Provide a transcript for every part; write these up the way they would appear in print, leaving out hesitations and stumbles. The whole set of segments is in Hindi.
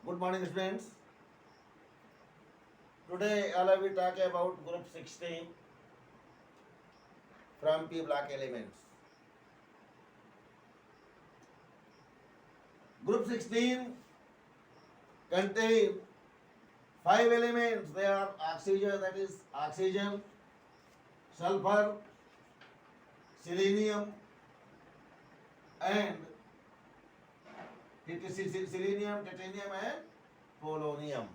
Good morning, students. Today, I will talk about group 16 from P block elements. Group 16 contain 5 elements. They are oxygen, that is oxygen, sulfur, selenium, and selenium, titanium, and polonium.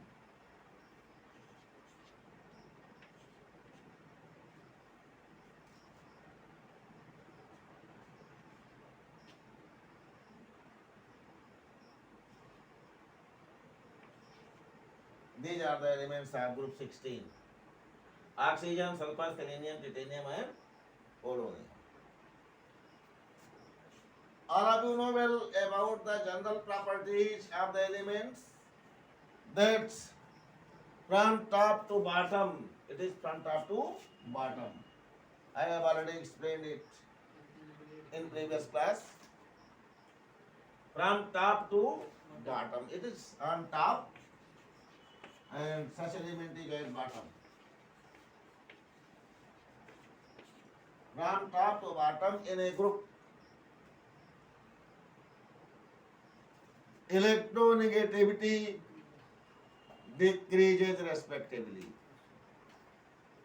These are the elements of group 16. Oxygen, sulfur, selenium, titanium, and polonium. All of you know well about the general properties of the elements. That's from top to bottom. It is from top to bottom. I have already explained it in previous class. From top to bottom. It is on top and such element is at bottom. From top to bottom in a group. Electronegativity decreases respectively.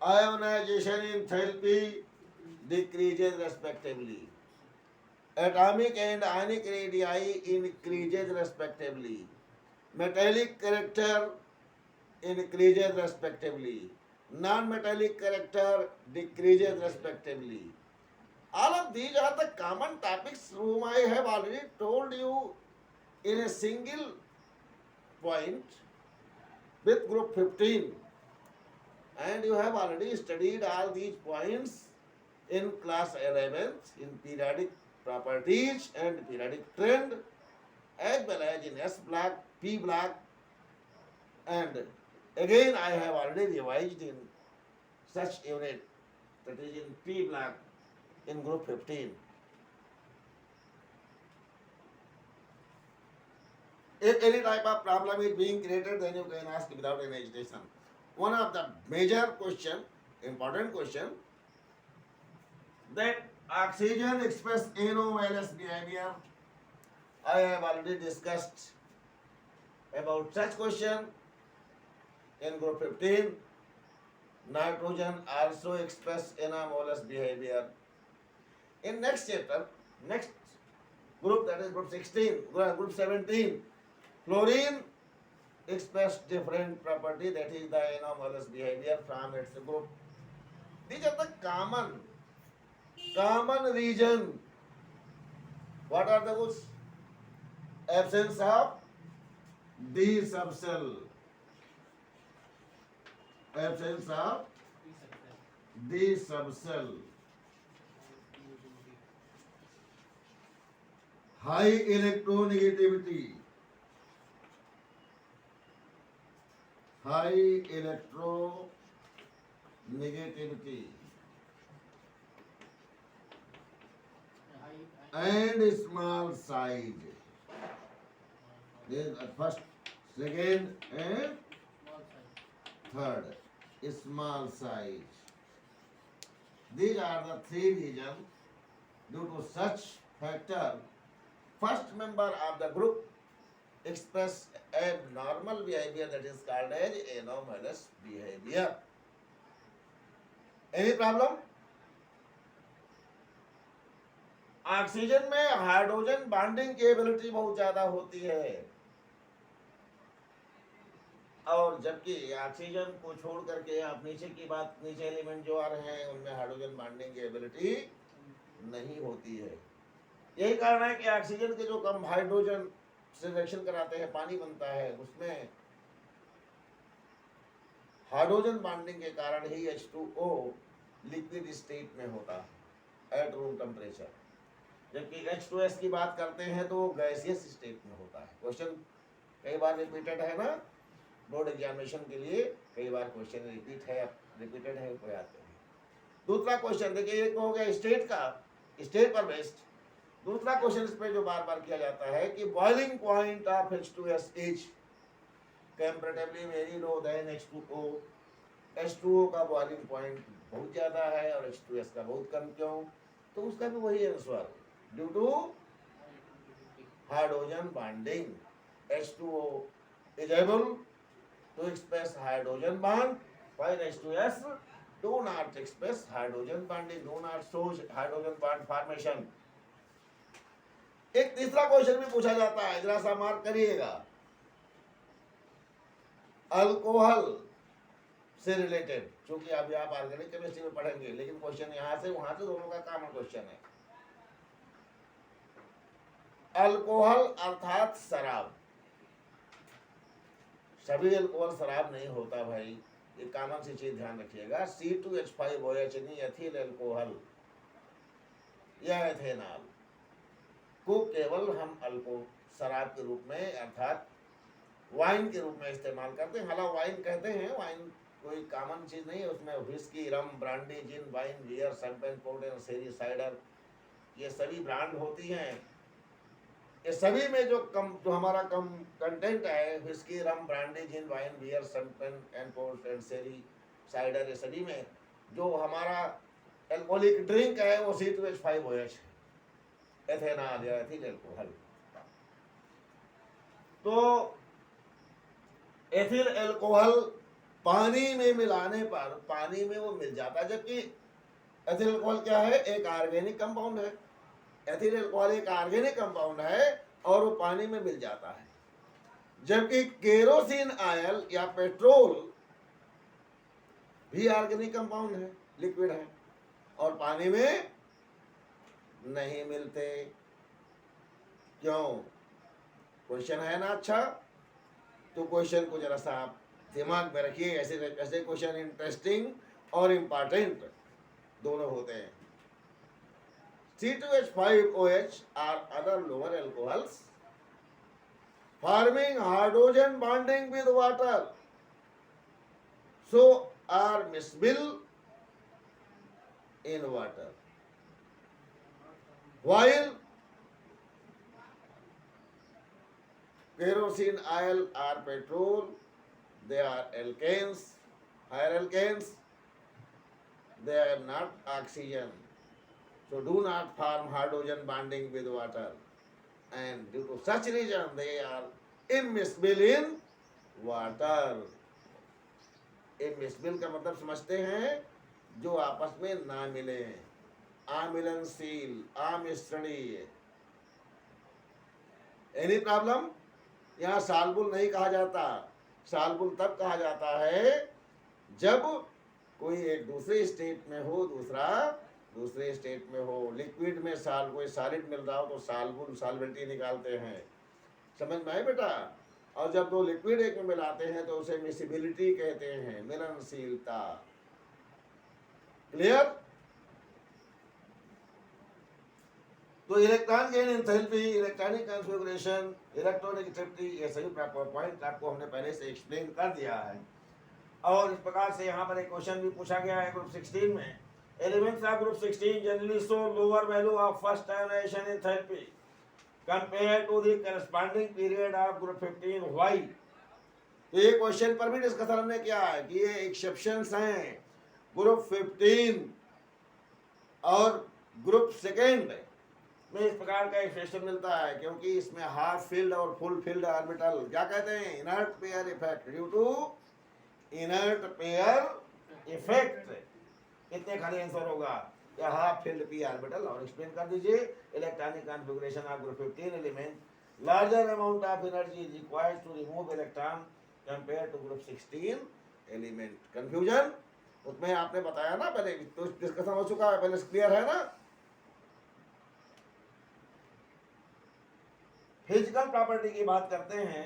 Ionization enthalpy decreases respectively. Atomic and ionic radii increases respectively. Metallic character increases respectively. Non-metallic character decreases respectively. All of these are the common topics whom I have already told you in a single point with group 15, and you have already studied all these points in class 11th in periodic properties and periodic trend, as well as in S block, P block, and again I have already revised in such unit, that is in P block in group 15. If any type of problem is being created, then you can ask without any hesitation. One of the major question, important question, that oxygen express NO- behavior. I have already discussed about such question in group 15. Nitrogen also express NO- behavior. In next chapter, next group, that is group 16, group 17, fluorine express different property, that is the anomalous behavior from its group. These are the common region. What are those? Absence of D subcell. Absence of D subcell. High electronegativity. High electronegativity. And small size. This is first, second, and third. Small size. These are the three reasons. Due to such factor, first member of the group express abnormal behavior, that is called as anomalous behavior. Any problem? Oxygen में हाइड्रोजन बॉन्डिंग की एबिलिटी बहुत ज्यादा होती है, और जबकि ऑक्सीजन को छोड़ करके आप नीचे की बात, नीचे एलिमेंट जो आ रहे हैं उनमें हाइड्रोजन बॉन्डिंग की एबिलिटी नहीं होती है. यही कारण है कि ऑक्सीजन के जो कम हाइड्रोजन से रिएक्शन कराते हैं, पानी बनता है, उसमें हाइड्रोजन बॉन्डिंग के कारण ही H2O लिक्विड स्टेट में होता है एट रूम टेम्परेचर. जबकि H2S की बात करते हैं तो गैसियस स्टेट में होता है. क्वेश्चन कई बार रिपीटेड है ना, बोर्ड एग्जामिनेशन के लिए कई बार क्वेश्चन रिपीटेड है कोई आते हैं. दूसरा क्वेश्चन देखिए, एक हो गया स्टेट का, स्टेट पर बेस्ड. दूसरा क्वेश्चन इस पे जो बार बार किया जाता है कि boiling point of H2S is comparatively very low than H2O. H2O का बॉइलिंग पॉइंट बहुत ज़्यादा है और H2S का बहुत कम, क्यों? तो उसका भी वही answer, due to hydrogen bonding. H2O is able to express hydrogen bond, while H2S do not express hydrogen bonding, do not show hydrogen bond formation. एक तीसरा क्वेश्चन भी पूछा जाता है, जरा सा मार्क करिएगा. अल्कोहल से रिलेटेड, क्योंकि अभी आप ऑर्गेनिक केमिस्ट्री में पढ़ेंगे, लेकिन क्वेश्चन यहां से वहां से दोनों का कॉमन क्वेश्चन है. अल्कोहल अर्थात शराब. सभी अल्कोहल शराब नहीं होता भाई, ये कॉमन सी चीज ध्यान रखिएगा. C2H5OH एथिल अल्कोहल या एथेनॉल को केवल हम शराब के रूप में अर्थात वाइन के रूप में इस्तेमाल करते हैं. हालांकि वाइन कहते हैं, वाइन कोई कॉमन चीज नहीं है, उसमें whisky, rum, brandy, gin, wine, beer, champagne, port and sherry, cider, ये सभी ब्रांड होती हैं. ये सभी में जो हमारा कम कंटेंट है, whisky, rum, brandy, gin, wine, beer, champagne and port and sherry, cider, ये सभी में जो हमारा अल्कोहलिक ड्रिंक है वो C2H5OH एथेनॉल या एथिल अल्कोहल. तो एथिल अल्कोहल पानी में मिलाने पर पानी में वो मिल जाता है, जबकि एथिल अल्कोहल क्या है? एक ऑर्गेनिक कंपाउंड है. एथिल अल्कोहल एक ऑर्गेनिक कंपाउंड है और वो पानी में मिल जाता है, जबकि केरोसिन ऑयल या पेट्रोल भी ऑर्गेनिक कंपाउंड है, लिक्विड है, और पानी में नहीं मिलते. क्यों? क्वेश्चन है ना अच्छा, तो क्वेश्चन को जरा सा आप दिमाग में रखिए. ऐसे ऐसे क्वेश्चन इंटरेस्टिंग और इम्पॉर्टेंट दोनों होते हैं. C2H5OH are other lower alcohols forming hydrogen bonding with water, so are miscible in water. While kerosene oil or petrol, they are alkanes, higher alkanes, they are not oxygen, so do not form hydrogen bonding with water, and due to such reason they are immiscible in water. immiscible का मतलब समझते हैं, जो आपस में ना मिले, आमिलनशील, अमिश्रणीय. Any problem? यहाँ सालबुल नहीं कहा जाता. सालबुल तब कहा जाता है जब कोई एक दूसरे स्टेट में हो, दूसरा दूसरे स्टेट में हो. लिक्विड में कोई सॉलिड मिल रहा हो तो सालबुल, सॉल्वेंटी निकालते हैं. समझ में आए बेटा? और जब दो लिक्विड एक में मिलाते हैं तो उसे मिसिबिलिटी कहते हैं, मिलनशीलता. क्लियर? तो electron gain enthalpy, electronic configuration, electronegativity, ये सभी पॉइंट आपको हमने पहले से एक्सप्लेन कर दिया है. और इस प्रकार से यहाँ पर एक क्वेश्चन भी पूछा गया है ग्रुप 16 में. Elements of group 16 generally show lower value of first ionisation enthalpy compare to the corresponding period of group 15. Why? तो ये क्वेश्चन पर भी डिस्कशन हमने किया है कि ये एक्सेप्शंस हैं. ग्रुप 15 और ग्रुप सेकेंड में इस प्रकार का एक्सप्रेशन मिलता है, क्योंकि इसमें हाफ फील्ड और फुल फील्ड ऑर्बिटल, क्या कहते हैं, inert pair effect, due to inert pair effect. कितने खाली आंसर होगा? या हाफ फील्ड पी ऑर्बिटल. और एक्सप्लेन कर दीजिए. Electronic configuration of group 15 element, larger amount of energy is required to remove electron compare to group 16 element. Confusion उसमें आपने बताया ना पहले, तो डिस्कशन हो चुका है, पहले क्लियर है ना. फिजिकल प्रॉपर्टी की बात करते हैं.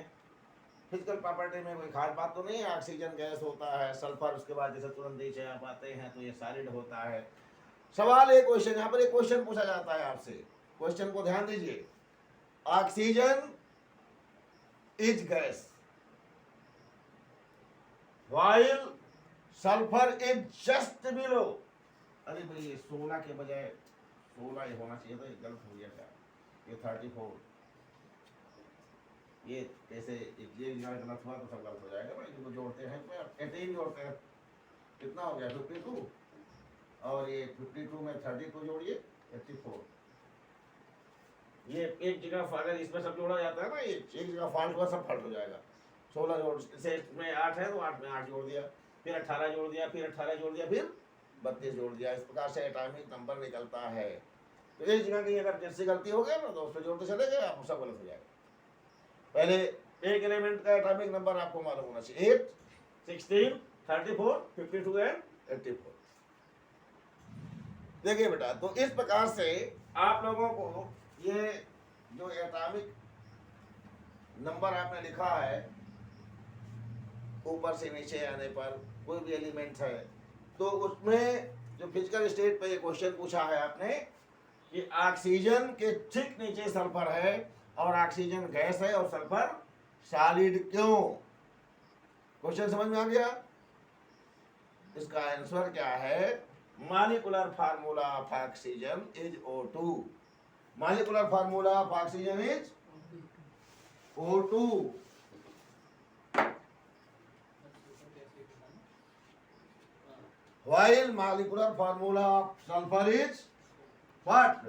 फिजिकल प्रॉपर्टी में कोई खास बात तो नहीं है. ऑक्सीजन गैस होता है, सल्फर उसके बाद जैसे तुरंत नीचे आप आते हैं तो ये सॉलिड होता है. सवाल एक क्वेश्चन, यहाँ पर एक क्वेश्चन पूछा जाता है आपसे. क्वेश्चन को ध्यान दीजिए. Oxygen is gas while sulphur is just below. अरे भाई ये 16 के बजाय 16 होना चाहिए था, ये गलत हो गया क्या? ये 34. ये कैसे ये गलत हुआ तो सब गलत हो जाएगा भाई। इनको जोड़ते हैं इसमें 18 जोड़ते हैं, कितना हो गया 52, और ये 52 में 32 जोड़िए 84। ये एक जगह अगर इसमें सब जोड़ा जाता है ना, ये एक जगह फॉल्ट हुआ सब फॉल्ट हो जाएगा। 16 जोड़ से इसमें 8 है तो 8 में 8 जोड़ दिया, फिर 18 जोड़ दिया, फिर 18 जोड़ दिया, फिर 32 जोड़ दिया। इस प्रकार से एटॉमिक नंबर निकलता है। तो एक जगह की अगर जैसे गलती हो गया ना तो उसको जोड़ते चले गए, आप सब गलत हो जाएगा। पहले एक एलिमेंट का एटॉमिक नंबर आपको मालूम होना चाहिए, 8, 16, 34, 52 एंड 84। देखिए बेटा, तो इस प्रकार से आप लोगों को ये जो एटॉमिक नंबर आपने लिखा है, ऊपर से नीचे आने पर कोई भी एलिमेंट है तो उसमें जो फिजिकल स्टेट पे ये क्वेश्चन पूछा है आपने कि ऑक्सीजन के ठीक नीचे सल्फर है और ऑक्सीजन गैस है और सल्फर सॉलिड क्यों? क्वेश्चन समझ में आ गया? इसका आंसर क्या है? Molecular formula of oxygen is O2। Molecular formula of oxygen is O2। while molecular formula of sulfur is what?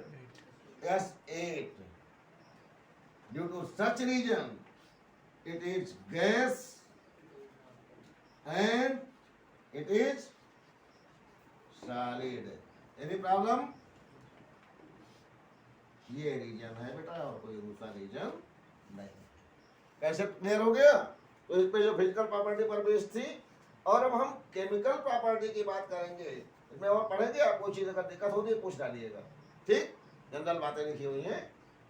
S8. Due to such reason, it is gas and it is solid. Any problem? ये रीजन है बेटा और कोई दूसरा रीजन नहीं। कैसे क्लियर हो गया? तो इस पे जो फिजिकल प्रॉपर्टी पर बेस्ड थी, और अब हम केमिकल प्रॉपर्टी की बात करेंगे। इसमें और पढ़ेंगे, आपको चीज़ अगर दिक्कत होती है पूछ डालिएगा, ठीक? जनरल बातें लिखी हुई हैं,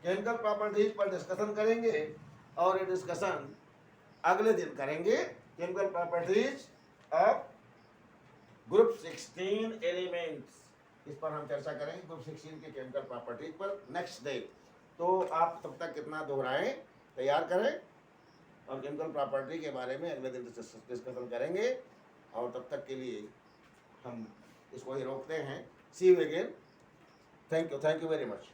केमिकल प्रॉपर्टीज पर डिस्कशन करेंगे और ये डिस्कशन अगले दिन करेंगे। Chemical properties of group 16 elements, इस पर हम चर्चा करेंगे, ग्रुप 16 के केमिकल प्रॉपर्टीज पर नेक्स्ट डे। तो आप तब तक कितना दोहराएं, तैयार करें और केमिकल प्रॉपर्टी के बारे में अगले दिन डिस्कशन करेंगे। और तब तक के लिए हम इसको ही रोकते हैं। See you again. Thank you very much.